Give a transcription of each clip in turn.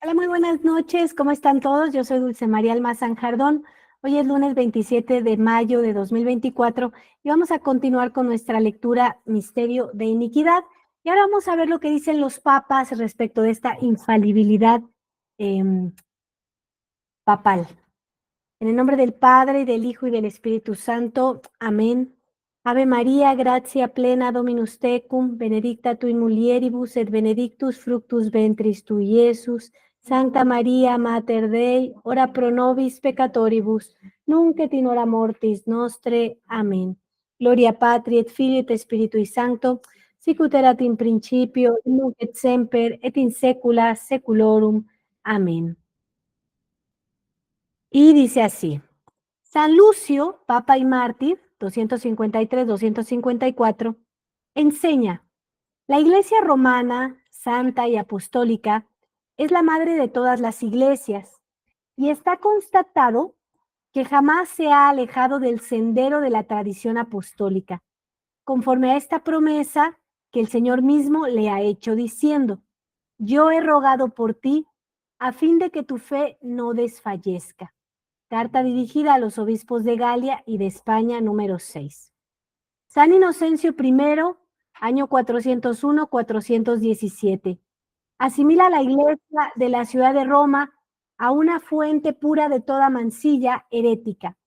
Hola, muy buenas noches. ¿Cómo están todos? Yo soy Dulce María Almazán Jardón. Hoy es lunes 27 de mayo de 2024 y vamos a continuar con nuestra lectura Misterio de Iniquidad. Y ahora vamos a ver lo que dicen los papas respecto de esta infalibilidad papal. En el nombre del Padre, y del Hijo, y del Espíritu Santo. Amén. Ave María, gratia plena Dominus tecum, benedicta tu in mulieribus, et benedictus fructus ventris tui, Iesus. Sancta María, Mater Dei, ora pro nobis peccatoribus, nunc et in hora mortis nostre. Amén. Gloria Patri, et Filii, et Spiritui Sancto, sic ut erat in principio, nunc et semper, et in saecula saeculorum. Amén. Y dice así: San Lucio, Papa y Mártir, 253-254, enseña: la Iglesia romana, santa y apostólica, es la madre de todas las iglesias, y está constatado que jamás se ha alejado del sendero de la tradición apostólica, conforme a esta promesa que el Señor mismo le ha hecho diciendo: yo he rogado por ti, a fin de que tu fe no desfallezca. Carta dirigida a los obispos de Galia y de España, número 6. San Inocencio I, año 401-417. Asimila la iglesia de la ciudad de Roma a una fuente pura de toda mancilla herética,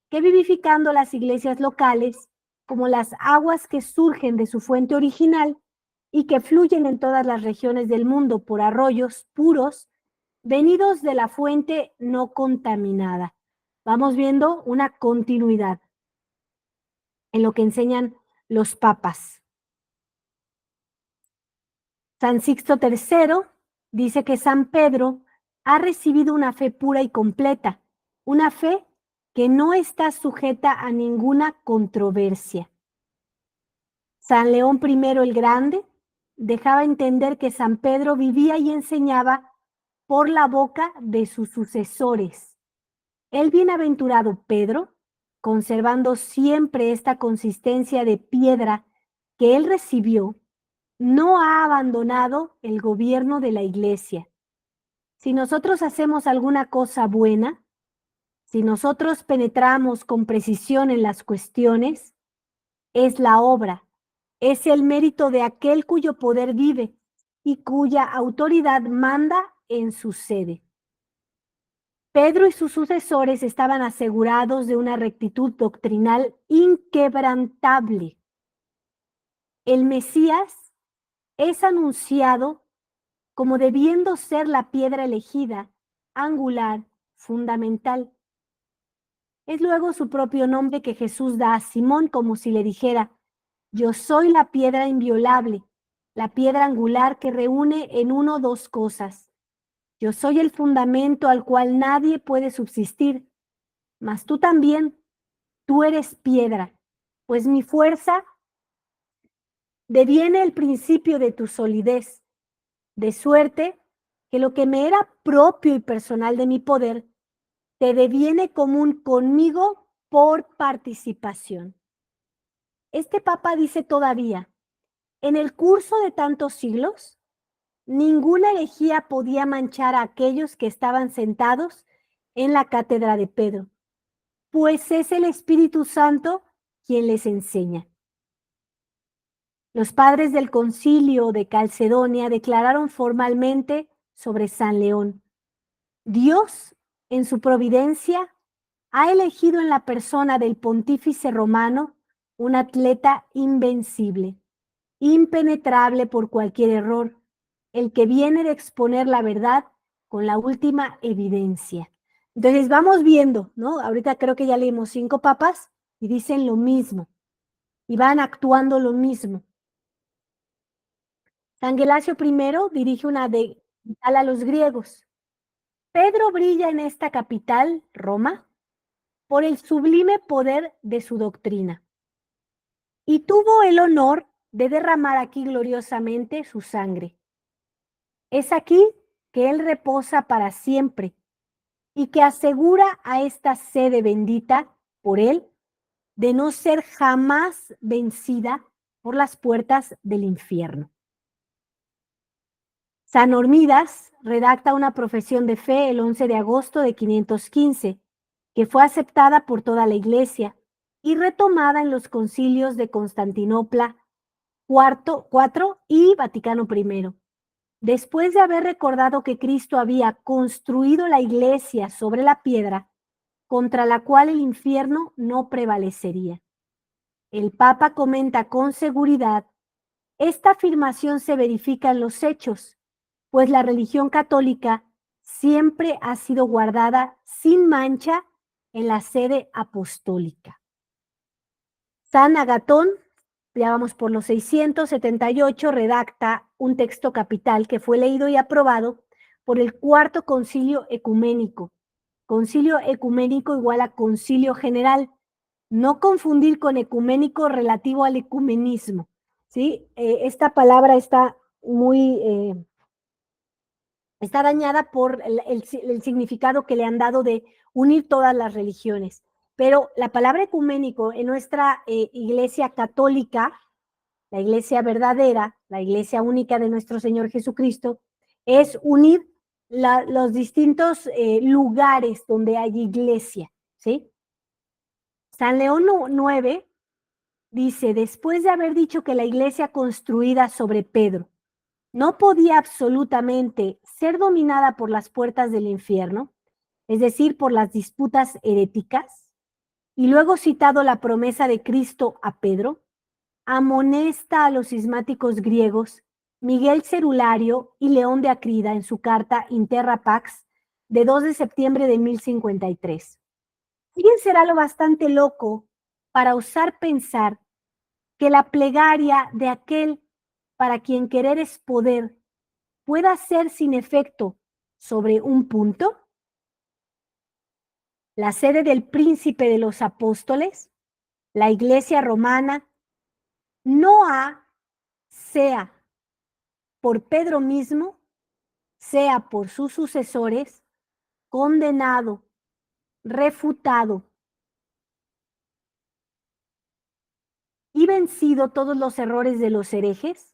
que vivificando las iglesias locales, como las aguas que surgen de su fuente original y que fluyen en todas las regiones del mundo por arroyos puros, venidos de la fuente no contaminada. Vamos viendo una continuidad en lo que enseñan los papas. San Sixto III dice que San Pedro ha recibido una fe pura y completa, una fe que no está sujeta a ninguna controversia. San León I el Grande dejaba entender que San Pedro vivía y enseñaba por la boca de sus sucesores. El bienaventurado Pedro, conservando siempre esta consistencia de piedra que él recibió, no ha abandonado el gobierno de la iglesia. Si nosotros hacemos alguna cosa buena, si nosotros penetramos con precisión en las cuestiones, es la obra, es el mérito de aquel cuyo poder vive y cuya autoridad manda en su sede. Pedro y sus sucesores estaban asegurados de una rectitud doctrinal inquebrantable. El Mesías es anunciado como debiendo ser la piedra elegida, angular, fundamental. Es luego su propio nombre que Jesús da a Simón, como si le dijera: yo soy la piedra inviolable, la piedra angular que reúne en uno dos cosas. Yo soy el fundamento al cual nadie puede subsistir, mas tú también, tú eres piedra, pues mi fuerza deviene el principio de tu solidez, de suerte que lo que me era propio y personal de mi poder, te deviene común conmigo por participación. Este papa dice todavía: en el curso de tantos siglos, ninguna herejía podía manchar a aquellos que estaban sentados en la cátedra de Pedro, pues es el Espíritu Santo quien les enseña. Los padres del concilio de Calcedonia declararon formalmente sobre San León: Dios, en su providencia, ha elegido en la persona del pontífice romano un atleta invencible, impenetrable por cualquier error, el que viene de exponer la verdad con la última evidencia. Entonces vamos viendo, ¿no? Ahorita creo que ya leímos 5 papas y dicen lo mismo y van actuando lo mismo. San Gelasio I dirige una de a los griegos. Pedro brilla en esta capital, Roma, por el sublime poder de su doctrina, y tuvo el honor de derramar aquí gloriosamente su sangre. Es aquí que él reposa para siempre y que asegura a esta sede bendita por él de no ser jamás vencida por las puertas del infierno. San Hormidas redacta una profesión de fe el 11 de agosto de 515, que fue aceptada por toda la Iglesia y retomada en los concilios de Constantinopla IV y Vaticano I. Después de haber recordado que Cristo había construido la Iglesia sobre la piedra, contra la cual el infierno no prevalecería. El Papa comenta con seguridad: esta afirmación se verifica en los hechos, pues la religión católica siempre ha sido guardada sin mancha en la sede apostólica. San Agatón, ya vamos por los 678, redacta un texto capital que fue leído y aprobado por el Cuarto Concilio Ecuménico. Concilio ecuménico igual a concilio general. No confundir con ecuménico relativo al ecumenismo, ¿sí? Esta palabra está está dañada por el significado que le han dado de unir todas las religiones. Pero la palabra ecuménico en nuestra iglesia católica, la iglesia verdadera, la iglesia única de nuestro Señor Jesucristo, es unir los distintos lugares donde hay iglesia, ¿sí? San León IX dice: después de haber dicho que la iglesia construida sobre Pedro no podía absolutamente ser dominada por las puertas del infierno, es decir, por las disputas heréticas, y luego citado la promesa de Cristo a Pedro, amonesta a los cismáticos griegos Miguel Cerulario y León de Acrida en su carta Interra Pax de 2 de septiembre de 1053. ¿Quién será lo bastante loco para osar pensar que la plegaria de aquel para quien querer es poder pueda ser sin efecto sobre un punto? La sede del príncipe de los apóstoles, la iglesia romana, no sea por Pedro mismo, sea por sus sucesores, condenado, refutado y vencido todos los errores de los herejes.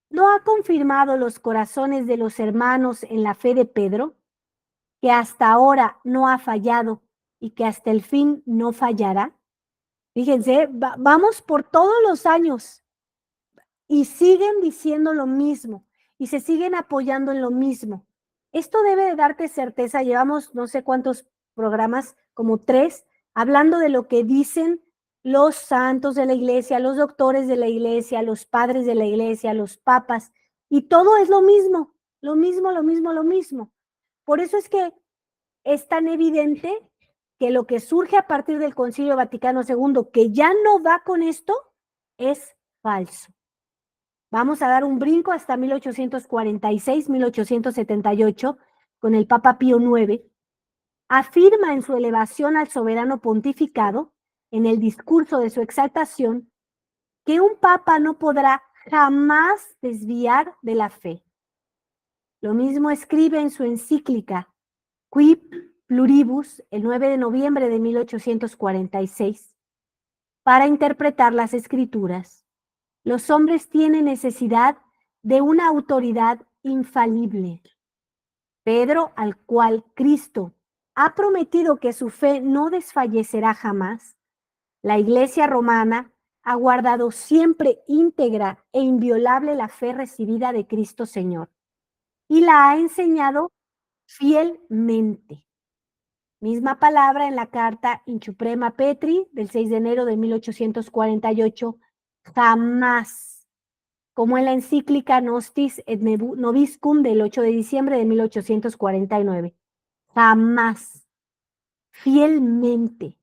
¿No ha confirmado los corazones de los hermanos en la fe de Pedro, que hasta ahora no ha fallado y que hasta el fin no fallará? Fíjense, vamos por todos los años y siguen diciendo lo mismo y se siguen apoyando en lo mismo. Esto debe de darte certeza. Llevamos no sé cuántos programas, como 3, hablando de lo que dicen los santos de la iglesia, los doctores de la iglesia, los padres de la iglesia, los papas, y todo es lo mismo, lo mismo, lo mismo, lo mismo. Por eso es que es tan evidente que lo que surge a partir del Concilio Vaticano II, que ya no va con esto, es falso. Vamos a dar un brinco hasta 1846, 1878, con el Papa Pío IX. Afirma en su elevación al soberano pontificado, en el discurso de su exaltación, que un papa no podrá jamás desviar de la fe. Lo mismo escribe en su encíclica Qui Pluribus, el 9 de noviembre de 1846, para interpretar las escrituras. Los hombres tienen necesidad de una autoridad infalible. Pedro, al cual Cristo ha prometido que su fe no desfallecerá jamás, la Iglesia romana ha guardado siempre íntegra e inviolable la fe recibida de Cristo Señor y la ha enseñado fielmente. Misma palabra en la carta In Suprema Petri del 6 de enero de 1848, jamás, como en la encíclica Nostis et Noviscum del 8 de diciembre de 1849, jamás, fielmente.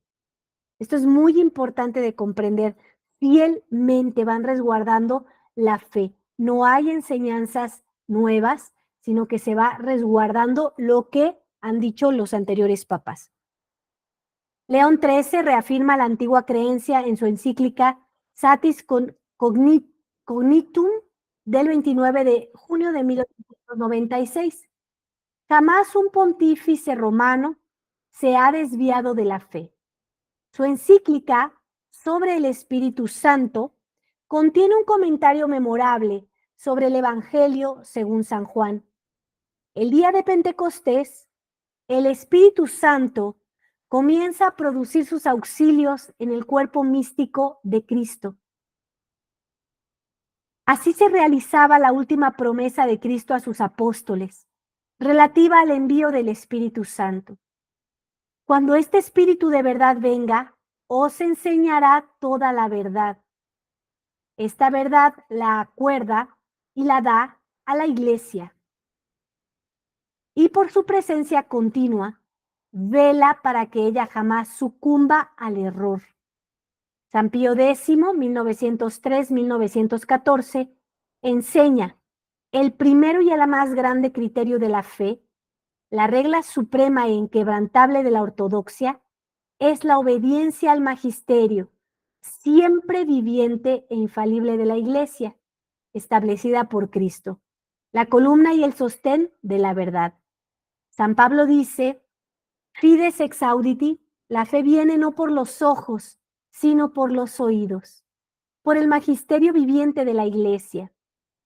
Esto es muy importante de comprender. Fielmente van resguardando la fe. No hay enseñanzas nuevas, sino que se va resguardando lo que han dicho los anteriores papas. León XIII reafirma la antigua creencia en su encíclica Satis Cognitum del 29 de junio de 1896. Jamás un pontífice romano se ha desviado de la fe. Su encíclica sobre el Espíritu Santo contiene un comentario memorable sobre el Evangelio según San Juan. El día de Pentecostés, el Espíritu Santo comienza a producir sus auxilios en el cuerpo místico de Cristo. Así se realizaba la última promesa de Cristo a sus apóstoles, relativa al envío del Espíritu Santo. Cuando este Espíritu de verdad venga, os enseñará toda la verdad. Esta verdad la acuerda y la da a la Iglesia. Y por su presencia continua, vela para que ella jamás sucumba al error. San Pío X, 1903-1914, enseña el primero y el más grande criterio de la fe, la regla suprema e inquebrantable de la ortodoxia, es la obediencia al magisterio, siempre viviente e infalible de la Iglesia, establecida por Cristo, la columna y el sostén de la verdad. San Pablo dice, fides ex auditi, la fe viene no por los ojos, sino por los oídos, por el magisterio viviente de la Iglesia,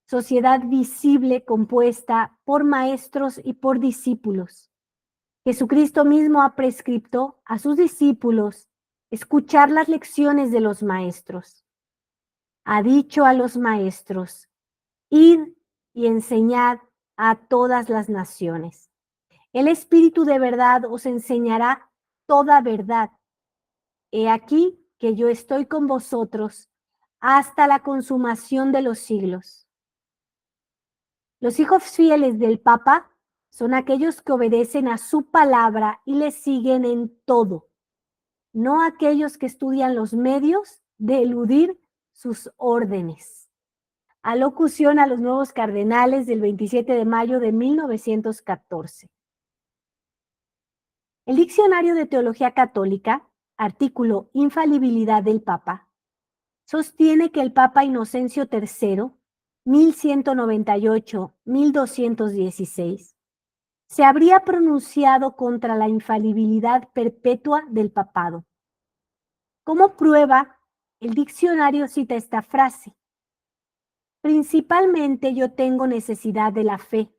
sociedad visible compuesta por maestros y por discípulos. Jesucristo mismo ha prescrito a sus discípulos escuchar las lecciones de los maestros. Ha dicho a los maestros, id y enseñad a todas las naciones. El Espíritu de verdad os enseñará toda verdad. He aquí que yo estoy con vosotros hasta la consumación de los siglos. Los hijos fieles del Papa son aquellos que obedecen a su palabra y le siguen en todo, no aquellos que estudian los medios de eludir sus órdenes. Alocución a los nuevos cardenales del 27 de mayo de 1914. El Diccionario de Teología Católica, artículo Infalibilidad del Papa, sostiene que el Papa Inocencio III, 1198-1216, se habría pronunciado contra la infalibilidad perpetua del papado. Como prueba, el diccionario cita esta frase: principalmente yo tengo necesidad de la fe,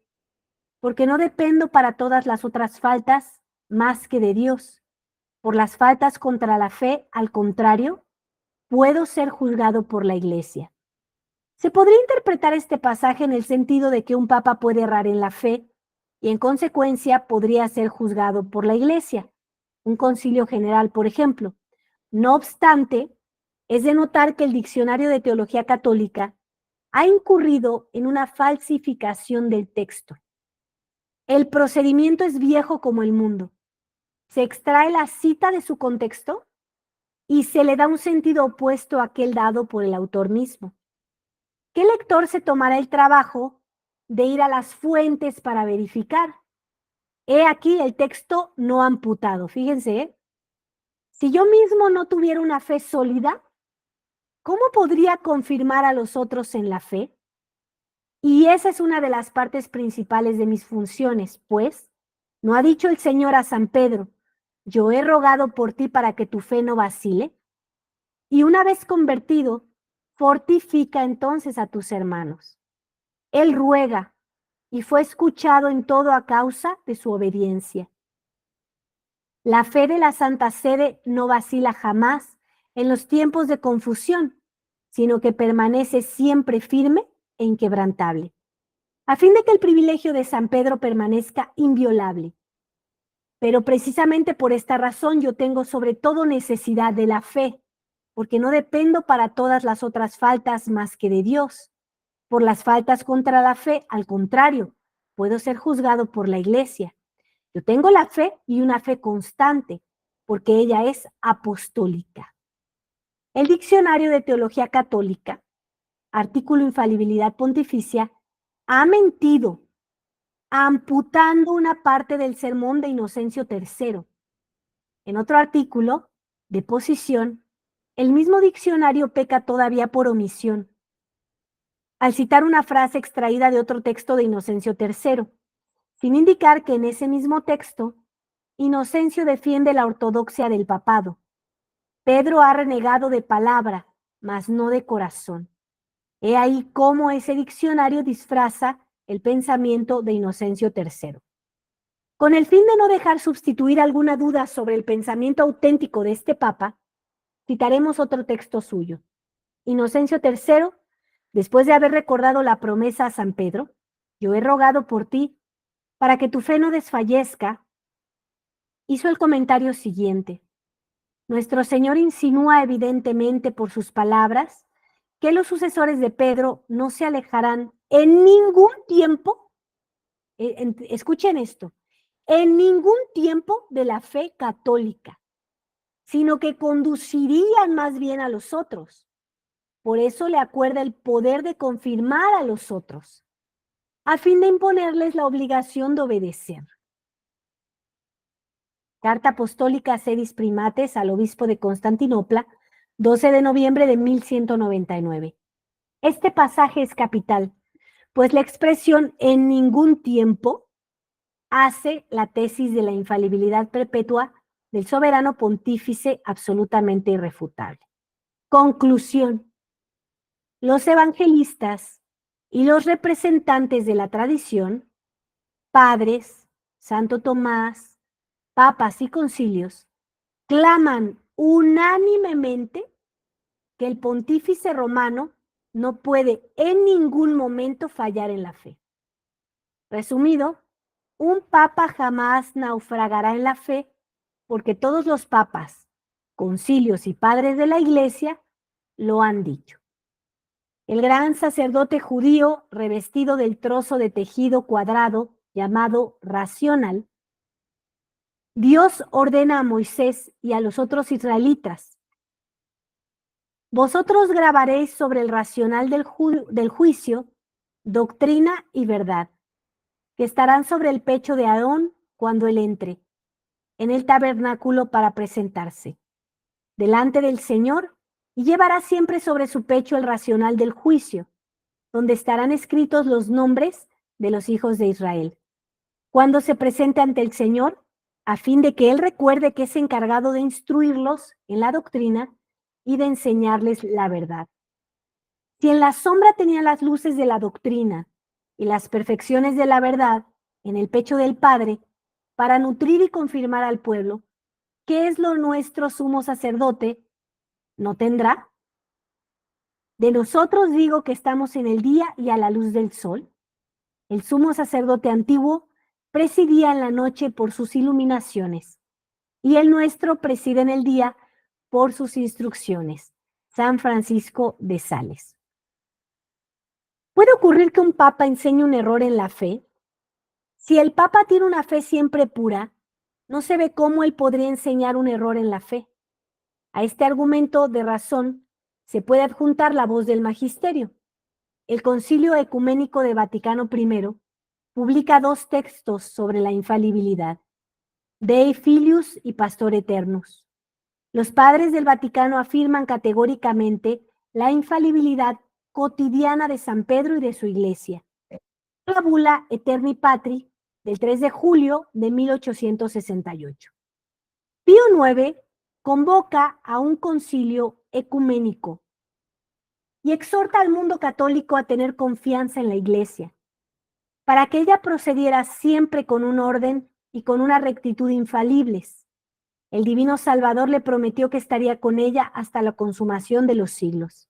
porque no dependo para todas las otras faltas más que de Dios. Por las faltas contra la fe, al contrario, puedo ser juzgado por la Iglesia. Se podría interpretar este pasaje en el sentido de que un papa puede errar en la fe y en consecuencia podría ser juzgado por la Iglesia, un concilio general, por ejemplo. No obstante, es de notar que el Diccionario de Teología Católica ha incurrido en una falsificación del texto. El procedimiento es viejo como el mundo. Se extrae la cita de su contexto y se le da un sentido opuesto a aquel dado por el autor mismo. ¿Qué lector se tomará el trabajo de ir a las fuentes para verificar? He aquí el texto no amputado. Fíjense, ¿eh? Si yo mismo no tuviera una fe sólida, ¿cómo podría confirmar a los otros en la fe? Y esa es una de las partes principales de mis funciones, pues, ¿no ha dicho el Señor a San Pedro, yo he rogado por ti para que tu fe no vacile? Y una vez convertido, fortifica entonces a tus hermanos. Él ruega y fue escuchado en todo a causa de su obediencia. La fe de la Santa Sede no vacila jamás en los tiempos de confusión, sino que permanece siempre firme e inquebrantable, a fin de que el privilegio de San Pedro permanezca inviolable. Pero precisamente por esta razón yo tengo sobre todo necesidad de la fe, porque no dependo para todas las otras faltas más que de Dios. Por las faltas contra la fe, al contrario, puedo ser juzgado por la Iglesia. Yo tengo la fe y una fe constante, porque ella es apostólica. El Diccionario de Teología Católica, artículo Infalibilidad Pontificia, ha mentido, amputando una parte del sermón de Inocencio III. En otro artículo, de posición, el mismo diccionario peca todavía por omisión, al citar una frase extraída de otro texto de Inocencio III, sin indicar que en ese mismo texto, Inocencio defiende la ortodoxia del papado. Pedro ha renegado de palabra, mas no de corazón. He ahí cómo ese diccionario disfraza el pensamiento de Inocencio III. Con el fin de no dejar sustituir alguna duda sobre el pensamiento auténtico de este papa, citaremos otro texto suyo. Inocencio III, después de haber recordado la promesa a San Pedro, yo he rogado por ti para que tu fe no desfallezca, hizo el comentario siguiente. Nuestro Señor insinúa evidentemente por sus palabras que los sucesores de Pedro no se alejarán en ningún tiempo, escuchen esto, en ningún tiempo de la fe católica, sino que conducirían más bien a los otros. Por eso le acuerda el poder de confirmar a los otros, a fin de imponerles la obligación de obedecer. Carta Apostólica Sedis Primates al obispo de Constantinopla, 12 de noviembre de 1199. Este pasaje es capital, pues la expresión en ningún tiempo hace la tesis de la infalibilidad perpetua del soberano pontífice absolutamente irrefutable. Conclusión. Los evangelistas y los representantes de la tradición, padres, Santo Tomás, papas y concilios, claman unánimemente que el pontífice romano no puede en ningún momento fallar en la fe. Resumido, un papa jamás naufragará en la fe porque todos los papas, concilios y padres de la Iglesia lo han dicho. El gran sacerdote judío, revestido del trozo de tejido cuadrado llamado racional, Dios ordena a Moisés y a los otros israelitas: vosotros grabaréis sobre el racional del juicio doctrina y verdad, que estarán sobre el pecho de Aarón cuando él entre en el tabernáculo para presentarse delante del Señor, y llevará siempre sobre su pecho el racional del juicio, donde estarán escritos los nombres de los hijos de Israel, cuando se presente ante el Señor, a fin de que Él recuerde que es encargado de instruirlos en la doctrina y de enseñarles la verdad. Si en la sombra tenía las luces de la doctrina y las perfecciones de la verdad en el pecho del Padre, para nutrir y confirmar al pueblo, ¿qué es lo nuestro sumo sacerdote no tendrá? De nosotros digo que estamos en el día y a la luz del sol. El sumo sacerdote antiguo presidía en la noche por sus iluminaciones, y el nuestro preside en el día por sus instrucciones. San Francisco de Sales. ¿Puede ocurrir que un papa enseñe un error en la fe? Si el papa tiene una fe siempre pura, no se ve cómo él podría enseñar un error en la fe. A este argumento de razón se puede adjuntar la voz del magisterio. El Concilio Ecuménico de Vaticano I publica dos textos sobre la infalibilidad: Dei Filius y Pastor Eternus. Los padres del Vaticano afirman categóricamente la infalibilidad cotidiana de San Pedro y de su Iglesia. La bula Eterni Patri del 3 de julio de 1868. Pío IX convoca a un concilio ecuménico y exhorta al mundo católico a tener confianza en la Iglesia, para que ella procediera siempre con un orden y con una rectitud infalibles. El Divino Salvador le prometió que estaría con ella hasta la consumación de los siglos.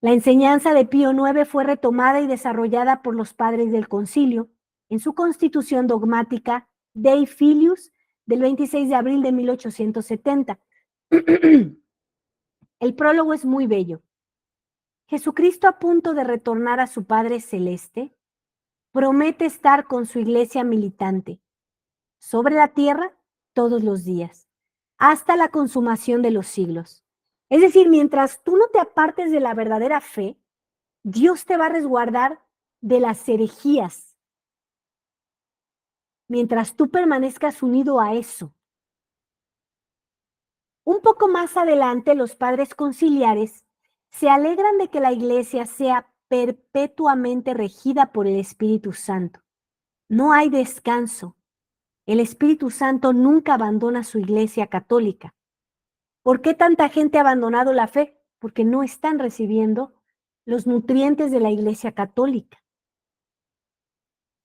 La enseñanza de Pío IX fue retomada y desarrollada por los padres del concilio en su constitución dogmática Dei Filius del 26 de abril de 1870. El prólogo es muy bello. Jesucristo, a punto de retornar a su Padre Celeste, promete estar con su iglesia militante sobre la tierra todos los días, hasta la consumación de los siglos. Es decir, mientras tú no te apartes de la verdadera fe, Dios te va a resguardar de las herejías, mientras tú permanezcas unido a eso. Un poco más adelante, los padres conciliares se alegran de que la iglesia sea perpetuamente regida por el Espíritu Santo. No hay descanso. El Espíritu Santo nunca abandona su iglesia católica. ¿Por qué tanta gente ha abandonado la fe? Porque no están recibiendo los nutrientes de la Iglesia Católica.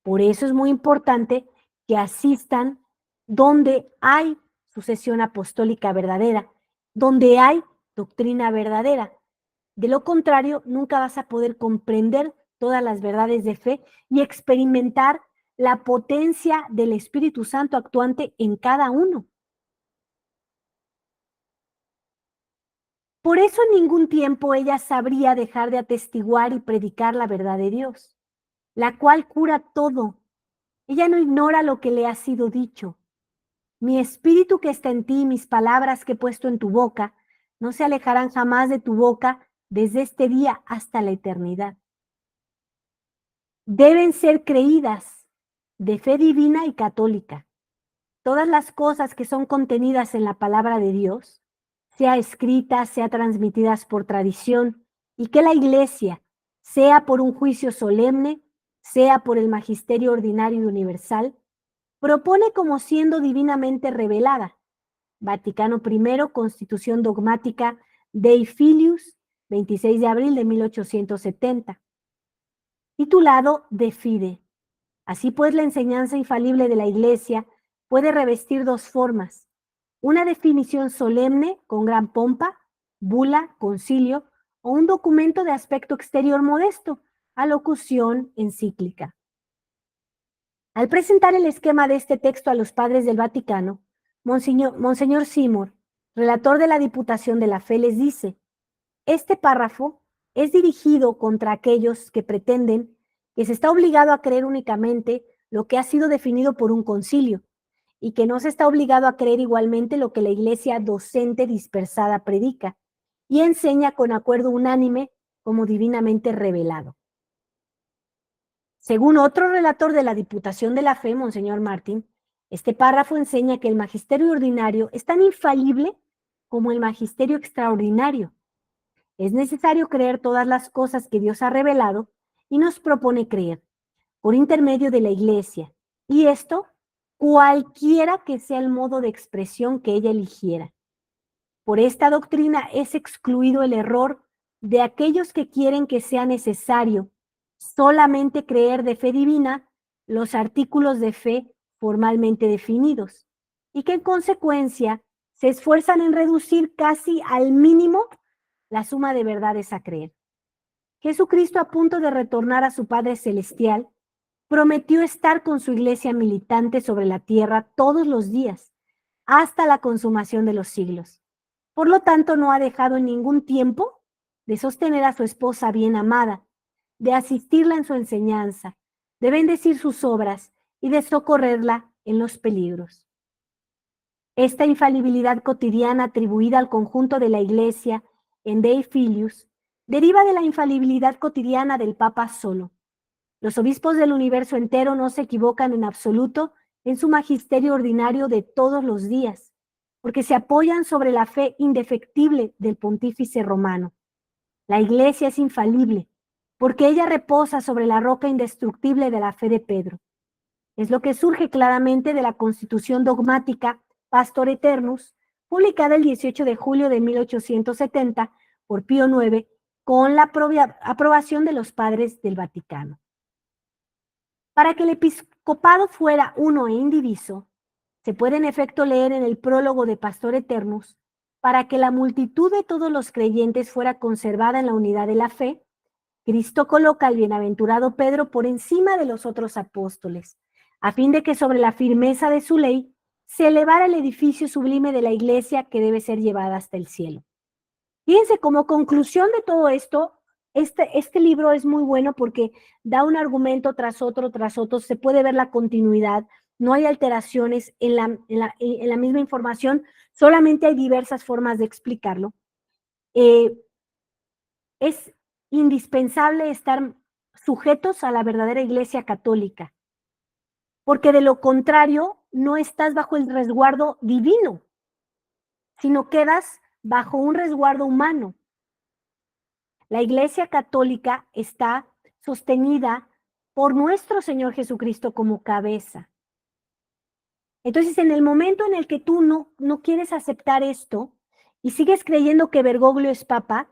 Por eso es muy importante que asistan donde hay sucesión apostólica verdadera, donde hay doctrina verdadera. De lo contrario, nunca vas a poder comprender todas las verdades de fe y experimentar la potencia del Espíritu Santo actuante en cada uno. Por eso en ningún tiempo ella sabría dejar de atestiguar y predicar la verdad de Dios, la cual cura todo. Ella no ignora lo que le ha sido dicho. Mi espíritu que está en ti y mis palabras que he puesto en tu boca no se alejarán jamás de tu boca desde este día hasta la eternidad. Deben ser creídas de fe divina y católica. Todas las cosas que son contenidas en la palabra de Dios, sea escritas, sea transmitidas por tradición, y que la Iglesia, sea por un juicio solemne, sea por el magisterio ordinario y universal, propone como siendo divinamente revelada. Vaticano I, Constitución Dogmática Dei Filius, 26 de abril de 1870. Titulado De Fide. Así pues, la enseñanza infalible de la Iglesia puede revestir dos formas: una definición solemne con gran pompa, bula, concilio, o un documento de aspecto exterior modesto, alocución encíclica. Al presentar el esquema de este texto a los padres del Vaticano, Monseñor Seymour, relator de la Diputación de la Fe, les dice: este párrafo es dirigido contra aquellos que pretenden que se está obligado a creer únicamente lo que ha sido definido por un concilio y que no se está obligado a creer igualmente lo que la Iglesia docente dispersada predica y enseña con acuerdo unánime como divinamente revelado. Según otro relator de la Diputación de la Fe, Monseñor Martín, este párrafo enseña que el magisterio ordinario es tan infalible como el magisterio extraordinario. Es necesario creer todas las cosas que Dios ha revelado y nos propone creer por intermedio de la Iglesia, y esto cualquiera que sea el modo de expresión que ella eligiera. Por esta doctrina es excluido el error de aquellos que quieren que sea necesario solamente creer de fe divina los artículos de fe formalmente definidos, y que en consecuencia se esfuerzan en reducir casi al mínimo la suma de verdades a creer. Jesucristo, a punto de retornar a su Padre Celestial, prometió estar con su iglesia militante sobre la tierra todos los días, hasta la consumación de los siglos. Por lo tanto, no ha dejado en ningún tiempo de sostener a su esposa bien amada, de asistirla en su enseñanza, de bendecir sus obras y de socorrerla en los peligros. Esta infalibilidad cotidiana atribuida al conjunto de la Iglesia en Dei Filius deriva de la infalibilidad cotidiana del Papa solo. Los obispos del universo entero no se equivocan en absoluto en su magisterio ordinario de todos los días, porque se apoyan sobre la fe indefectible del pontífice romano. La Iglesia es infalible, porque ella reposa sobre la roca indestructible de la fe de Pedro. Es lo que surge claramente de la Constitución Dogmática Pastor Eternus, publicada el 18 de julio de 1870 por Pío IX, con la aprobación de los padres del Vaticano. Para que el episcopado fuera uno e indiviso, se puede en efecto leer en el prólogo de Pastor Eternus: para que la multitud de todos los creyentes fuera conservada en la unidad de la fe, Cristo coloca al bienaventurado Pedro por encima de los otros apóstoles, a fin de que sobre la firmeza de su ley se elevara el edificio sublime de la Iglesia que debe ser llevada hasta el cielo. Fíjense, como conclusión de todo esto, este libro es muy bueno porque da un argumento tras otro, se puede ver la continuidad, no hay alteraciones en la misma información, solamente hay diversas formas de explicarlo. Es indispensable estar sujetos a la verdadera Iglesia Católica, porque de lo contrario no estás bajo el resguardo divino, sino quedas bajo un resguardo humano. La Iglesia Católica está sostenida por nuestro Señor Jesucristo como cabeza. Entonces, en el momento en el que tú no quieres aceptar esto y sigues creyendo que Bergoglio es papa,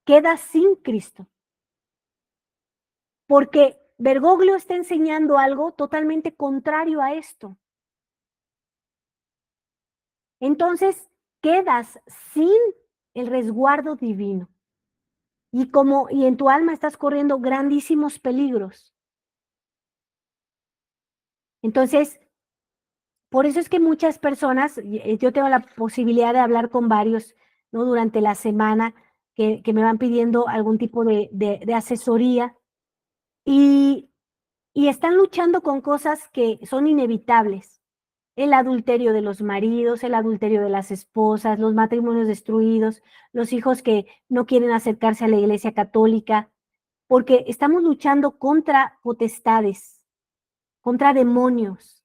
quedas sin Cristo. porque Bergoglio está enseñando algo totalmente contrario a esto. Entonces, quedas sin el resguardo divino. Y en tu alma estás corriendo grandísimos peligros. Entonces, por eso es que muchas personas, yo tengo la posibilidad de hablar con varios, ¿no? Durante la semana que me van pidiendo algún tipo de asesoría y están luchando con cosas que son inevitables. El adulterio de los maridos, el adulterio de las esposas, los matrimonios destruidos, los hijos que no quieren acercarse a la Iglesia Católica, porque estamos luchando contra potestades, contra demonios.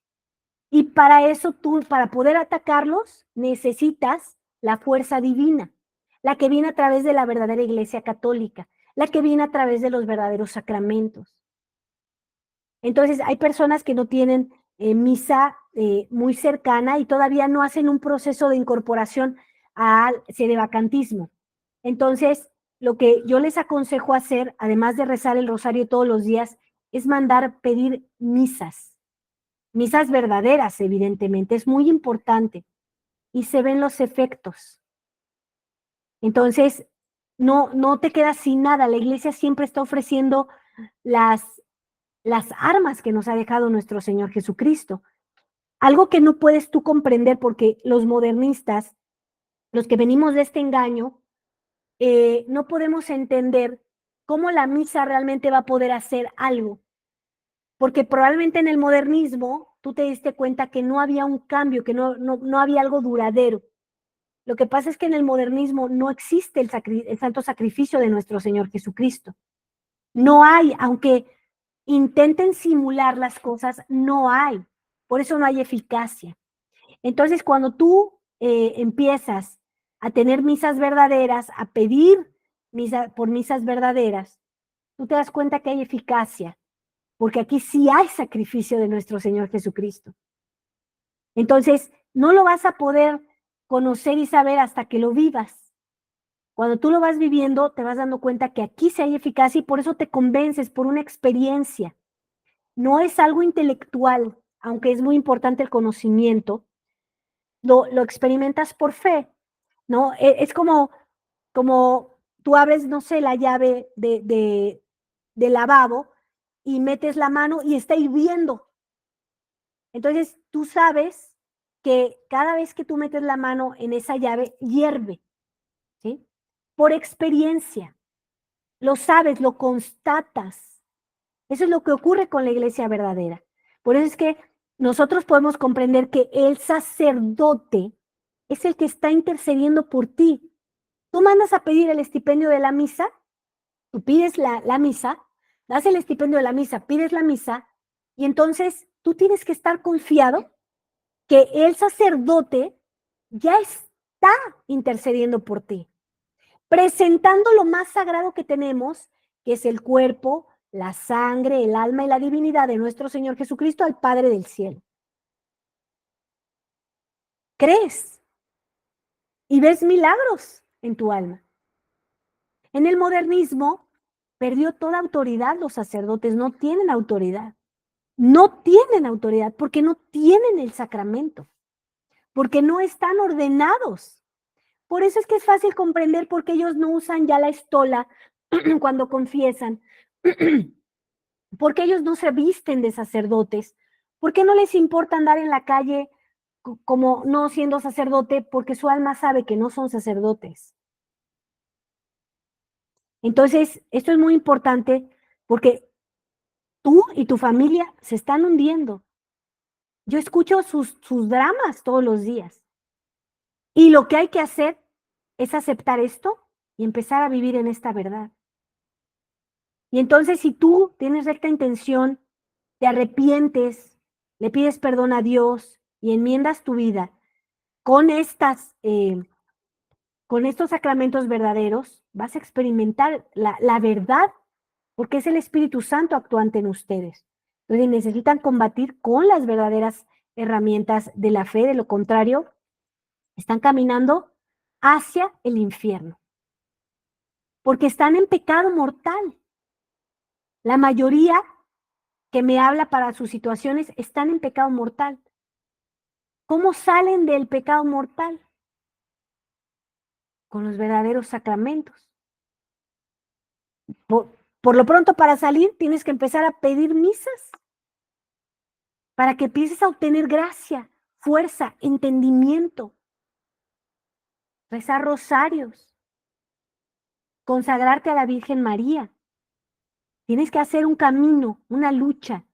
Y para eso para poder atacarlos, necesitas la fuerza divina, la que viene a través de la verdadera Iglesia Católica, la que viene a través de los verdaderos sacramentos. Entonces, hay personas que no tienen misa muy cercana y todavía no hacen un proceso de incorporación al sedevacantismo. Entonces, lo que yo les aconsejo hacer, además de rezar el rosario todos los días, es mandar pedir misas verdaderas, evidentemente, es muy importante y se ven los efectos. Entonces, no te quedas sin nada, la iglesia siempre está ofreciendo las armas que nos ha dejado nuestro Señor Jesucristo. Algo que no puedes tú comprender porque los modernistas, los que venimos de este engaño, no podemos entender cómo la misa realmente va a poder hacer algo. Porque probablemente en el modernismo tú te diste cuenta que no había un cambio, que no había algo duradero. Lo que pasa es que en el modernismo no existe el santo sacrificio de nuestro Señor Jesucristo. No hay, aunque intenten simular las cosas, no hay. Por eso no hay eficacia. Entonces, cuando tú empiezas a tener misas verdaderas, a pedir por misas verdaderas, tú te das cuenta que hay eficacia, porque aquí sí hay sacrificio de nuestro Señor Jesucristo. Entonces, no lo vas a poder conocer y saber hasta que lo vivas. Cuando tú lo vas viviendo, te vas dando cuenta que aquí sí hay eficacia y por eso te convences por una experiencia. No es algo intelectual, aunque es muy importante el conocimiento, lo experimentas por fe, ¿no? Es como tú abres, no sé, la llave del lavabo y metes la mano y está hirviendo. Entonces, tú sabes que cada vez que tú metes la mano en esa llave, hierve, ¿sí? Por experiencia. Lo sabes, lo constatas. Eso es lo que ocurre con la iglesia verdadera. Por eso es que nosotros podemos comprender que el sacerdote es el que está intercediendo por ti. Tú mandas a pedir el estipendio de la misa, tú pides la misa, das el estipendio de la misa, pides la misa, y entonces tú tienes que estar confiado que el sacerdote ya está intercediendo por ti, presentando lo más sagrado que tenemos, que es el cuerpo, la sangre, el alma y la divinidad de nuestro Señor Jesucristo al Padre del cielo. ¿Crees? Y ves milagros en tu alma. En el modernismo perdió toda autoridad los sacerdotes, no tienen autoridad. No tienen autoridad porque no tienen el sacramento, porque no están ordenados. Por eso es que es fácil comprender por qué ellos no usan ya la estola cuando confiesan, porque ellos no se visten de sacerdotes, por qué no les importa andar en la calle como no siendo sacerdote, porque su alma sabe que no son sacerdotes. Entonces, esto es muy importante porque tú y tu familia se están hundiendo. Yo escucho sus dramas todos los días. Y lo que hay que hacer es aceptar esto y empezar a vivir en esta verdad. Y entonces, si tú tienes recta intención, te arrepientes, le pides perdón a Dios y enmiendas tu vida con con estos sacramentos verdaderos, vas a experimentar la verdad, porque es el Espíritu Santo actuante en ustedes. Entonces necesitan combatir con las verdaderas herramientas de la fe, de lo contrario, están caminando hacia el infierno, porque están en pecado mortal. La mayoría que me habla para sus situaciones están en pecado mortal. ¿Cómo salen del pecado mortal? Con los verdaderos sacramentos. Por lo pronto, para salir, tienes que empezar a pedir misas para que empieces a obtener gracia, fuerza, entendimiento, rezar rosarios, consagrarte a la Virgen María. Tienes que hacer un camino, una lucha.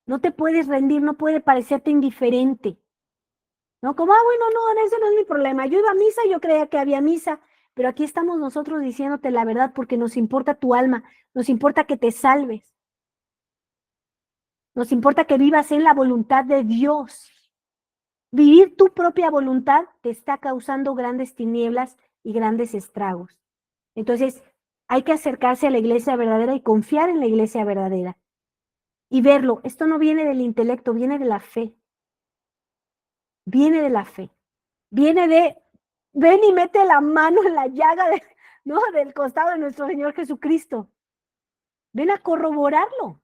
No te puedes rendir, no puede parecerte indiferente. ¿No? Como, bueno, no, ese no es mi problema. Yo iba a misa, yo creía que había misa, pero aquí estamos nosotros diciéndote la verdad porque nos importa tu alma, nos importa que te salves, nos importa que vivas en la voluntad de Dios. Vivir tu propia voluntad te está causando grandes tinieblas y grandes estragos. Entonces, hay que acercarse a la iglesia verdadera y confiar en la iglesia verdadera y verlo. Esto no viene del intelecto, viene de la fe. Viene de la fe. Viene de, ven y mete la mano en la llaga ¿no? del costado de nuestro Señor Jesucristo. Ven a corroborarlo.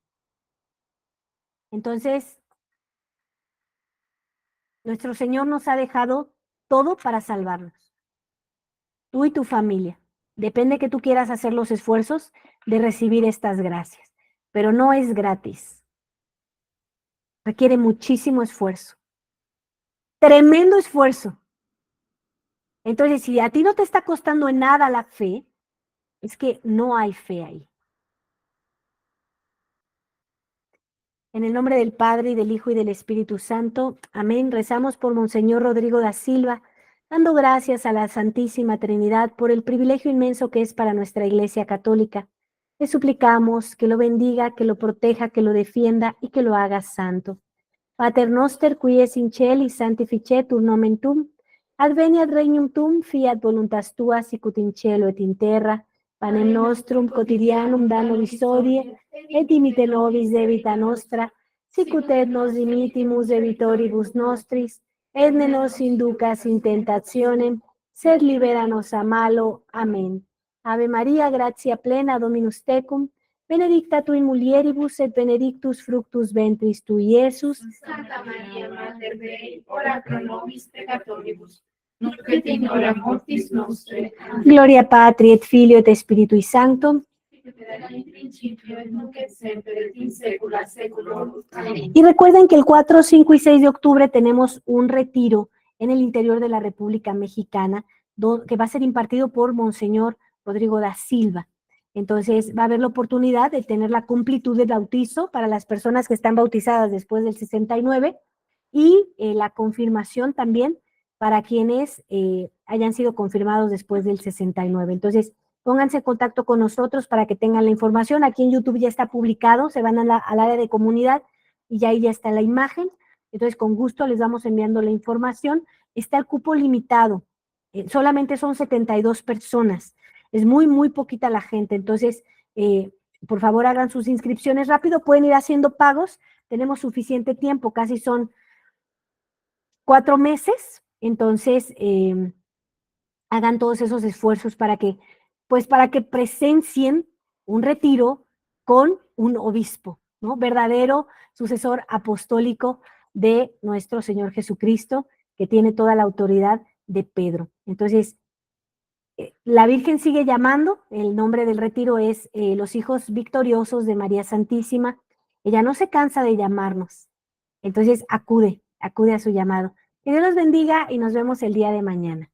Entonces, nuestro Señor nos ha dejado todo para salvarnos. Tú y tu familia. Depende que tú quieras hacer los esfuerzos de recibir estas gracias. Pero no es gratis. Requiere muchísimo esfuerzo. Tremendo esfuerzo. Entonces, si a ti no te está costando en nada la fe, es que no hay fe ahí. En el nombre del Padre, y del Hijo, y del Espíritu Santo. Amén. Rezamos por Monseñor Rodrigo da Silva, dando gracias a la Santísima Trinidad por el privilegio inmenso que es para nuestra Iglesia Católica. Le suplicamos que lo bendiga, que lo proteja, que lo defienda y que lo haga santo. Pater noster, qui es in celi, sanctificetur nomen tuum, adveniat regnum tuum, fiat voluntas tua, sicut in cielo et in terra. Panem nostrum quotidianum da nobis hodie, et dimite nobis debita nostra, sicut et nos dimitimus debitoribus nostris, et ne nos inducas in tentationem, sed libera nos a malo. Amén. Ave María, gratia plena, Dominus tecum, benedicta tu in mulieribus et benedictus fructus ventris tui, Iesus. Santa Maria, Mater Dei, ora pro nobis peccatoribus, nunc et in hora mortis nostre. Amén. Gloria Patri et Filio et Spiritui Sancto. In principio et nunc et semper et in saecula saeculorum. Amén. Y recuerden que el 4, 5 y 6 de octubre tenemos un retiro en el interior de la República Mexicana que va a ser impartido por Monseñor Rodrigo da Silva. Entonces va a haber la oportunidad de tener la completud del bautizo para las personas que están bautizadas después del 69 y la confirmación también para quienes hayan sido confirmados después del 69. Entonces, pónganse en contacto con nosotros para que tengan la información. Aquí en YouTube ya está publicado, se van al área de comunidad y ya ahí ya está la imagen. Entonces, con gusto les vamos enviando la información. Está el cupo limitado, solamente son 72 personas. Es muy, muy poquita la gente. Entonces, por favor, hagan sus inscripciones rápido. Pueden ir haciendo pagos. Tenemos suficiente tiempo, casi son 4 meses. Entonces, hagan todos esos esfuerzos para que presencien un retiro con un obispo, ¿no? Verdadero sucesor apostólico de nuestro Señor Jesucristo, que tiene toda la autoridad de Pedro. Entonces, la Virgen sigue llamando, el nombre del retiro es Los Hijos Victoriosos de María Santísima. Ella no se cansa de llamarnos. Entonces, acude a su llamado. Que Dios los bendiga y nos vemos el día de mañana.